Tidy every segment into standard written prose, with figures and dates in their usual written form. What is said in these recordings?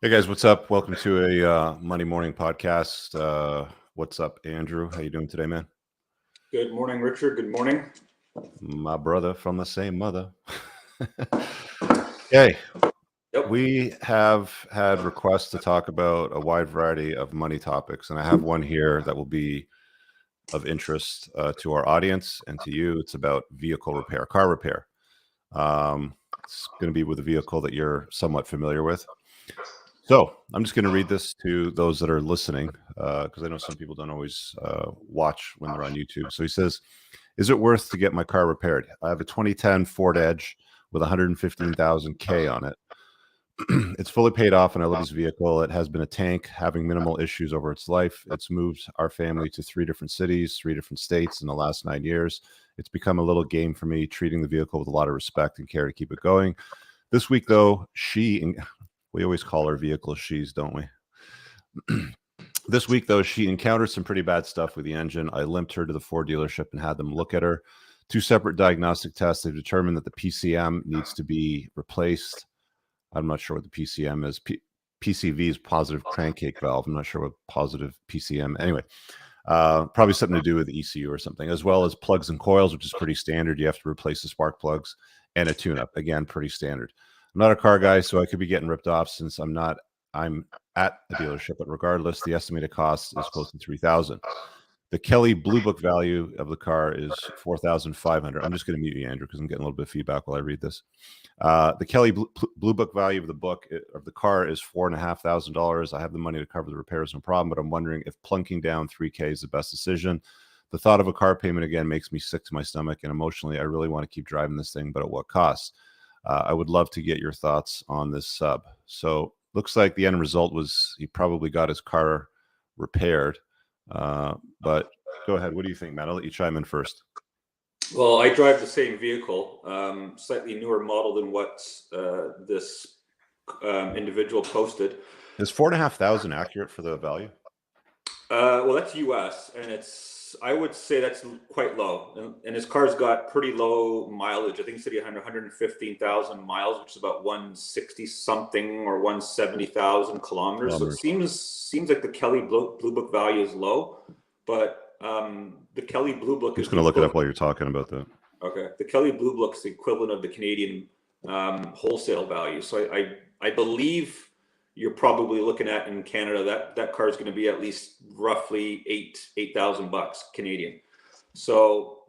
Hey guys, what's up? Welcome to a Monday morning podcast. What's up, Andrew? How you doing today, man? Good morning, Richard. Good morning. My brother from the same mother. Hey, Yep. we have had requests to talk about a wide variety of money topics, and I have one here that will be of interest to our audience and to you. It's about vehicle repair, car repair. It's going to be with a vehicle that you're somewhat familiar with. So I'm just going to read this to those that are listening because I know some people don't always watch when they're on YouTube. So he says, "Is it worth to get my car repaired? I have a 2010 Ford Edge with 115,000 K on it. It's fully paid off, and I love this vehicle. It has been a tank, having minimal issues over its life. It's moved our family to 3 different cities, 3 different states in the last 9 years. It's become a little game for me, treating the vehicle with a lot of respect and care to keep it going. This week, though, we always call our vehicles she's, don't we? This week, though, she encountered some pretty bad stuff with the engine. I limped her to the Ford dealership and had them look at her. 2 separate diagnostic tests. They've determined that the PCM needs to be replaced. I'm not sure what the PCM is. PCV is positive crankcase valve. I'm not sure what positive PCM. Anyway, probably something to do with the ECU or something, as well as plugs and coils, which is pretty standard. You have to replace the spark plugs, and a tune-up. Again, pretty standard. I'm not a car guy, so I could be getting ripped off since I'm at a dealership, but regardless, the estimated cost is close to $3,000. The Kelly Blue Book value of the car is $4,500. I'm just going to mute you, Andrew, because I'm getting a little bit of feedback while I read this. The Kelly Blue Book value of the car is $4,500. I have the money to cover the repairs, no problem. But I'm wondering if plunking down $3K is the best decision. The thought of a car payment again makes me sick to my stomach, and emotionally, I really want to keep driving this thing, but at what cost? I would love to get your thoughts on this sub. So looks like the end result was he probably got his car repaired. But go ahead. What do you think, Matt? I'll let you chime in first. Well, I drive the same vehicle, slightly newer model than what this individual posted. Is $4,500 accurate for the value? Well, that's US, and I would say that's quite low. And his car's got pretty low mileage. I think he said he had 115,000 miles, which is about 160 something or 170,000 kilometers. So it seems like the Kelly Blue Book value is low, but the Kelly Blue Book I'm just going to look it up while you're talking about that. Okay, the Kelly Blue Book is the equivalent of the Canadian wholesale value. So I believe you're probably looking at in Canada that car is going to be at least roughly $8,000 Canadian. So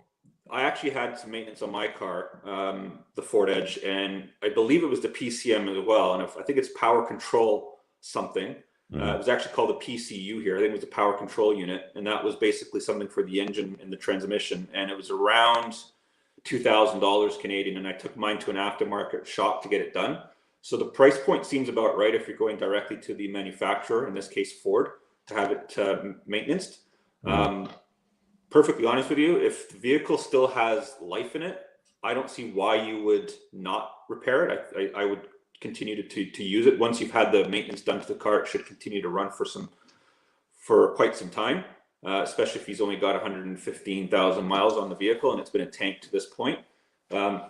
I actually had some maintenance on my car, the Ford Edge, and I believe it was the PCM as well. And I think it's power control something. It was actually called the PCU here. I think it was the power control unit, and that was basically something for the engine and the transmission. And it was around $2,000 Canadian, and I took mine to an aftermarket shop to get it done. So the price point seems about right if you're going directly to the manufacturer, in this case Ford, to have it maintenanced. Perfectly honest with you, if the vehicle still has life in it, I don't see why you would not repair it. I would continue to use it. Once you've had the maintenance done to the car, it should continue to run for quite some time, especially if he's only got 115,000 miles on the vehicle and it's been a tank to this point.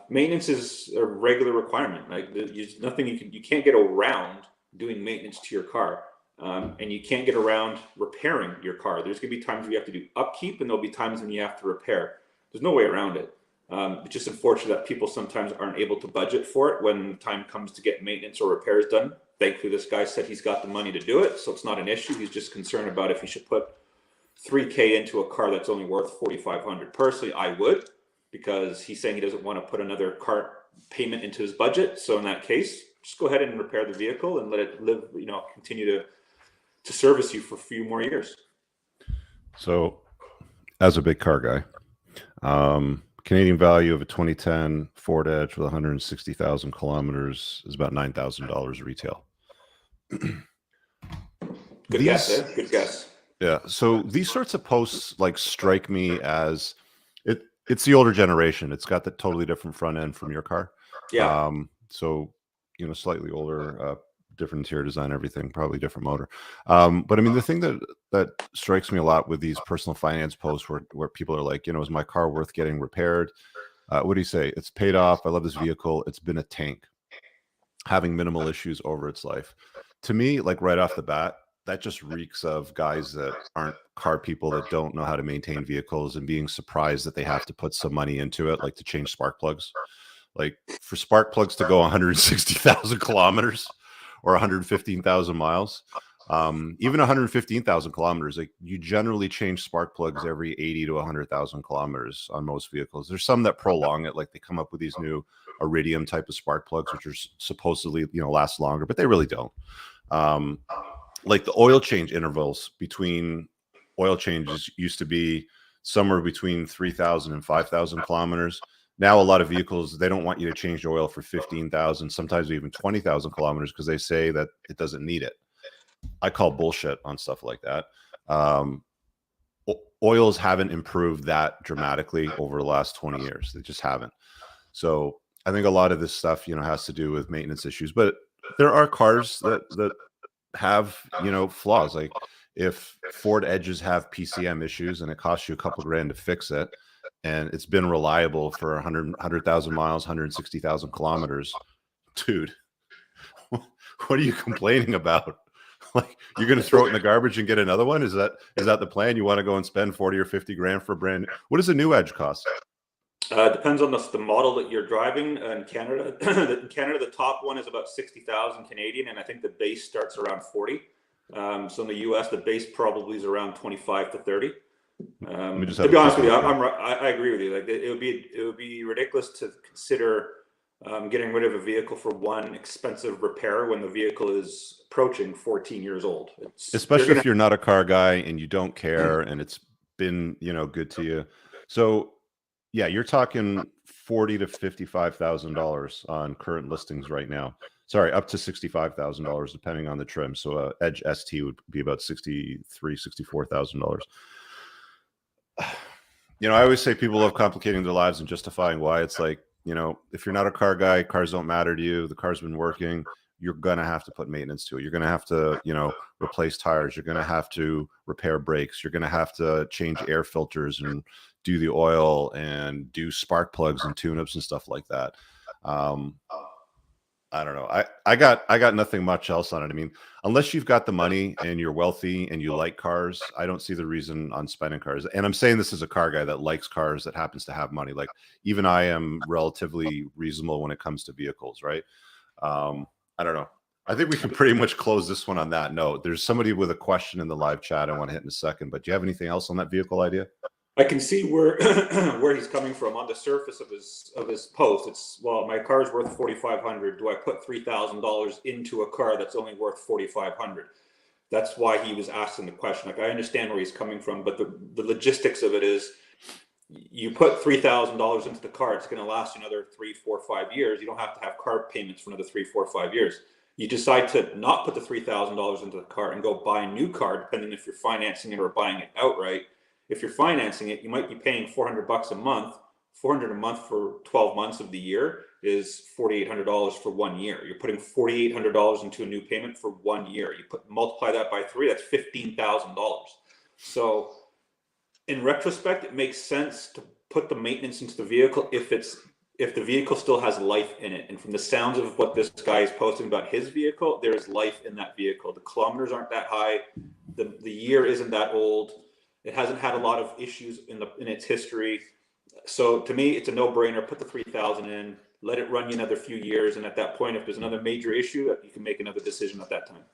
Maintenance is a regular requirement. Like there's nothing you can't get around doing maintenance to your car, and you can't get around repairing your car. There's going to be times where you have to do upkeep, and there'll be times when you have to repair. There's no way around it. It's just unfortunate that people sometimes aren't able to budget for it when time comes to get maintenance or repairs done. Thankfully, this guy said he's got the money to do it, so it's not an issue. He's just concerned about if he should put $3K into a car that's only worth $4,500. Personally, I would, because he's saying he doesn't want to put another car payment into his budget. So in that case, just go ahead and repair the vehicle and let it live, continue to service you for a few more years. So as a big car guy, Canadian value of a 2010 Ford Edge with 160,000 kilometers is about $9,000 retail. Good guess, eh? Good guess. Yeah. So these sorts of posts strike me as it's the older generation. It's got the totally different front end from your car. Yeah. So slightly older, different interior design, everything, probably different motor. But I mean, the thing that strikes me a lot with these personal finance posts where people are like, is my car worth getting repaired? What do you say? It's paid off. I love this vehicle. It's been a tank, having minimal issues over its life. to me, like right off the bat, that just reeks of guys that aren't car people, that don't know how to maintain vehicles, and being surprised that they have to put some money into it, like to change spark plugs. Like for spark plugs to go 160,000 kilometers or 115,000 miles, even 115,000 kilometers, like you generally change spark plugs every 80 to 100,000 kilometers on most vehicles. There's some that prolong it, like they come up with these new iridium type of spark plugs, which are supposedly, last longer, but they really don't. Like the oil change intervals between oil changes used to be somewhere between 3,000 and 5,000 kilometers. Now, a lot of vehicles, they don't want you to change the oil for 15,000, sometimes even 20,000 kilometers, because they say that it doesn't need it. I call bullshit on stuff like that. Oils haven't improved that dramatically over the last 20 years. They just haven't. So I think a lot of this stuff, has to do with maintenance issues. But there are cars that have, flaws. Like if Ford Edges have PCM issues and it costs you a couple grand to fix it, and it's been reliable for 100,000 miles, 160,000 kilometers, dude, what are you complaining about? Like you're going to throw it in the garbage and get another one? Is that the plan? You want to go and spend 40 or 50 grand for a brand? What does a new Edge cost? Depends on the model that you're driving. In Canada, the top one is about 60,000 Canadian, and I think the base starts around 40. So in the US, the base probably is around 25 to 30. To be honest with you, I agree with you. Like it would be ridiculous to consider getting rid of a vehicle for one expensive repair when the vehicle is approaching 14 years old. Especially if you're not a car guy and you don't care, and it's been good to you. So yeah, you're talking $40,000 to $55,000 on current listings right now. Sorry, up to $65,000 depending on the trim. So Edge ST would be about $63,000, $64,000. I always say people love complicating their lives and justifying why. It's like, if you're not a car guy, cars don't matter to you, the car's been working, you're going to have to put maintenance to it. You're going to have to, replace tires. You're going to have to repair brakes. You're going to have to change air filters and do the oil and do spark plugs and tune-ups and stuff like that. I don't know. I got nothing much else on it. I mean, unless you've got the money and you're wealthy and you like cars, I don't see the reason on spending cars. And I'm saying this as a car guy that likes cars, that happens to have money. Like even I am relatively reasonable when it comes to vehicles, right? I don't know. I think we can pretty much close this one on that note. There's somebody with a question in the live chat I want to hit in a second, but do you have anything else on that vehicle idea? I can see where where he's coming from. On the surface of his post, it's, well, my car's worth $4,500. Do I put $3,000 into a car that's only worth $4,500? That's why he was asking the question. Like, I understand where he's coming from, but the logistics of it is, you put $3,000 into the car, it's going to last you another 3, 4, 5 years. You don't have to have car payments for another 3, 4, 5 years. You decide to not put the $3,000 into the car and go buy a new car, depending if you're financing it or buying it outright. If you're financing it, you might be paying $400 a month. $400 a month for 12 months of the year is $4,800 for 1 year. You're putting $4,800 into a new payment for 1 year. You multiply that by 3, that's $15,000. So in retrospect, it makes sense to put the maintenance into the vehicle if the vehicle still has life in it. And from the sounds of what this guy is posting about his vehicle, there is life in that vehicle. The kilometers aren't that high. The year isn't that old. It hasn't had a lot of issues in its history. So to me, it's a no-brainer. Put the $3,000 in, let it run you another few years, and at that point, if there's another major issue, you can make another decision at that time.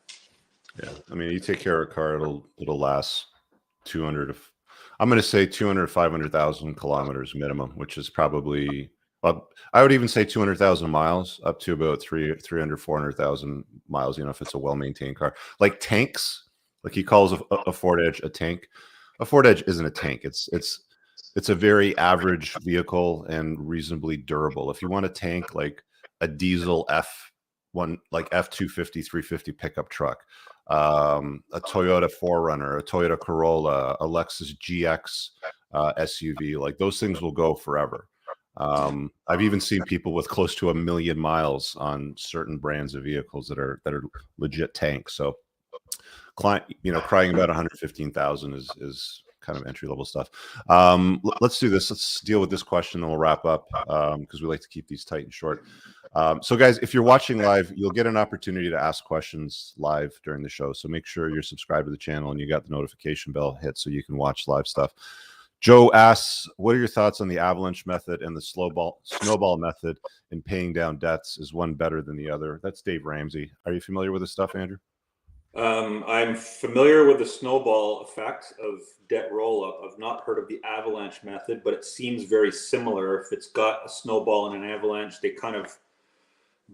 Yeah, I mean, you take care of a car, it'll last 200. I'm going to say 200, 500,000 kilometers minimum, which is probably, I would even say 200,000 miles, up to about 300, 400,000 miles. If it's a well-maintained car, like tanks. Like he calls a Ford Edge a tank. A Ford Edge isn't a tank. It's a very average vehicle and reasonably durable. If you want a tank, like a diesel F1, like F250, 350 pickup truck, a Toyota 4Runner, a Toyota Corolla, a Lexus GX SUV, like those things will go forever. I've even seen people with close to 1 million miles on certain brands of vehicles that are legit tanks. So crying about 115,000 is kind of entry level stuff. Let's do this. Let's deal with this question, and we'll wrap up because we like to keep these tight and short. So guys, if you're watching live, you'll get an opportunity to ask questions live during the show. So make sure you're subscribed to the channel and you got the notification bell hit so you can watch live stuff. Joe asks, what are your thoughts on the avalanche method and the snowball method in paying down debts? Is one better than the other? That's Dave Ramsey. Are you familiar with this stuff, Andrew? I'm familiar with the snowball effect of debt roll-up. I've not heard of the avalanche method, but it seems very similar. If it's got a snowball and an avalanche, they kind of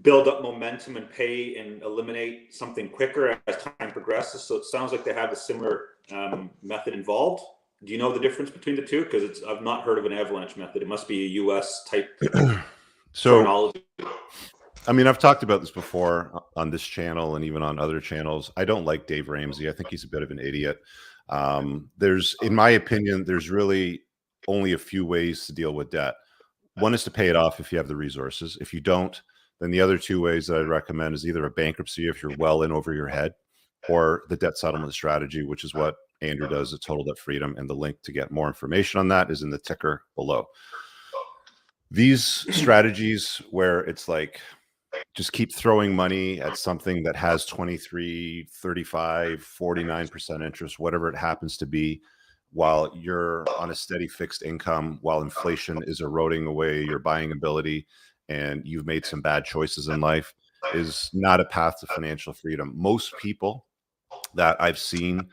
build up momentum and pay and eliminate something quicker as time progresses. So it sounds like they have a similar method involved. Do you know the difference between the two? Because I've not heard of an avalanche method. It must be a US type terminology. I mean, I've talked about this before on this channel and even on other channels. I don't like Dave Ramsey. I think he's a bit of an idiot. In my opinion, there's really only a few ways to deal with debt. One is to pay it off if you have the resources. If you don't, then the other two ways that I'd recommend is either a bankruptcy if you're well in over your head, or the debt settlement strategy, which is what Andrew does at Total Debt Freedom. And the link to get more information on that is in the ticker below. These strategies where it's like, just keep throwing money at something that has 23, 35, 49% interest, whatever it happens to be, while you're on a steady fixed income, while inflation is eroding away your buying ability, and you've made some bad choices in life, is not a path to financial freedom. Most people that I've seen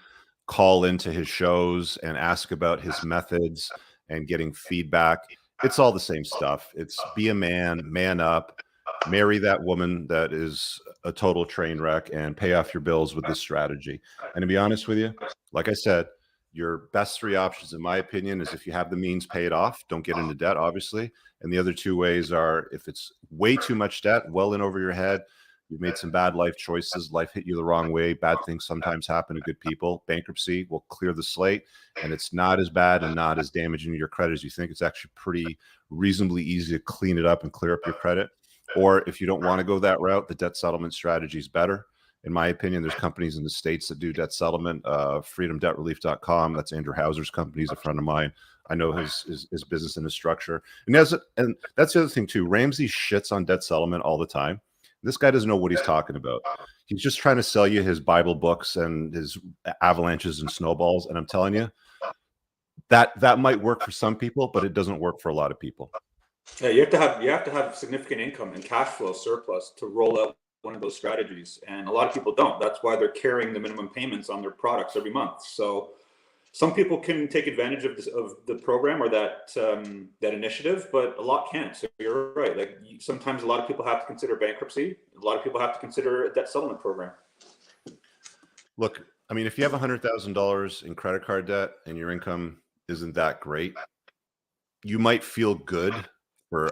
call into his shows and ask about his methods and getting feedback. It's all the same stuff. It's be a man, man up, marry that woman that is a total train wreck, and pay off your bills with this strategy. And to be honest with you, like I said, your best three options, in my opinion, is if you have the means, pay it off. Don't get into debt, obviously. And the other two ways are if it's way too much debt, well in over your head, you've made some bad life choices, life hit you the wrong way, bad things sometimes happen to good people. Bankruptcy will clear the slate, and it's not as bad and not as damaging to your credit as you think. It's actually pretty reasonably easy to clean it up and clear up your credit. Or if you don't want to go that route, the debt settlement strategy is better. In my opinion, there's companies in the States that do debt settlement, freedomdebtrelief.com. That's Andrew Hauser's company. He's a friend of mine. I know his business and his structure. And that's the other thing too. Ramsey shits on debt settlement all the time. This guy doesn't know what he's talking about. He's just trying to sell you his Bible books and his avalanches and snowballs. And I'm telling you, that might work for some people, but it doesn't work for a lot of people. Yeah, you have to have significant income and cash flow surplus to roll out one of those strategies, and a lot of people don't. That's why they're carrying the minimum payments on their products every month. So some people can take advantage of the program or that initiative, but a lot can't. So you're right. Like sometimes a lot of people have to consider bankruptcy. A lot of people have to consider a debt settlement program. Look, I mean, if you have $100,000 in credit card debt and your income isn't that great, you might feel good for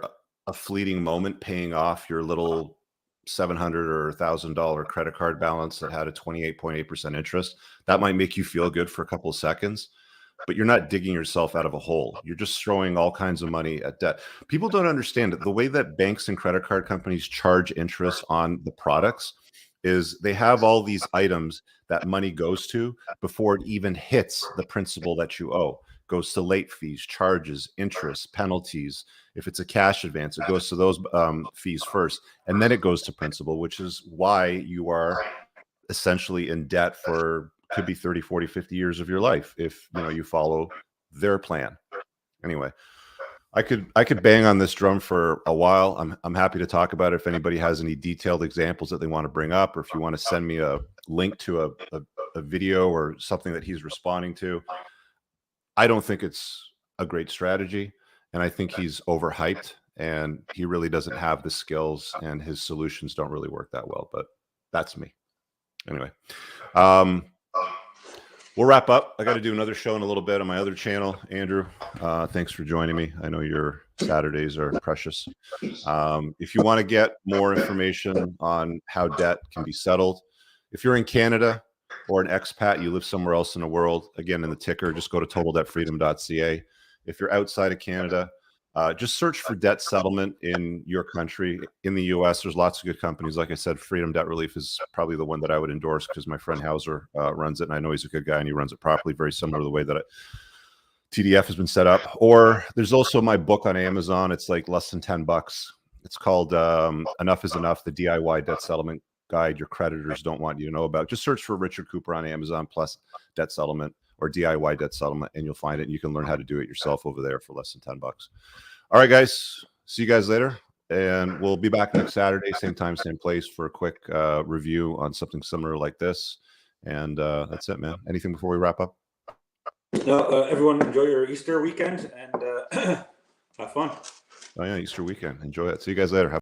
a fleeting moment paying off your little $700 or $1,000 credit card balance that had a 28.8% interest. That might make you feel good for a couple of seconds, but you're not digging yourself out of a hole. You're just throwing all kinds of money at debt. People don't understand it. The way that banks and credit card companies charge interest on the products is they have all these items that money goes to before it even hits the principal that you owe. Goes to late fees, charges, interest, penalties. If it's a cash advance, it goes to those fees first, and then it goes to principal, which is why you are essentially in debt for could be 30, 40, 50 years of your life if you follow their plan. Anyway, I could bang on this drum for a while. I'm happy to talk about it if anybody has any detailed examples that they want to bring up, or if you want to send me a link to a video or something that he's responding to. I don't think it's a great strategy, and I think he's overhyped, and he really doesn't have the skills, and his solutions don't really work that well, but that's me. Anyway, we'll wrap up. I got to do another show in a little bit on my other channel. Andrew, thanks for joining me. I know your Saturdays are precious. If you want to get more information on how debt can be settled, if you're in Canada or an expat, you live somewhere else in the world, again, in the ticker, just go to totaldebtfreedom.ca. If you're outside of Canada, just search for debt settlement in your country. In the US, there's lots of good companies. Like I said, Freedom Debt Relief is probably the one that I would endorse because my friend Hauser runs it, and I know he's a good guy and he runs it properly, very similar to the way that TDF has been set up. Or there's also my book on Amazon. It's like less than $10. It's called Enough is Enough, the DIY debt settlement guide your creditors don't want you to know about. Just search for Richard Cooper on Amazon plus debt settlement or DIY debt settlement, and you'll find it. And you can learn how to do it yourself over there for less than $10. All right, guys. See you guys later. And we'll be back next Saturday, same time, same place, for a quick review on something similar like this. And that's it, man. Anything before we wrap up? No, everyone enjoy your Easter weekend and have fun. Oh, yeah, Easter weekend. Enjoy it. See you guys later.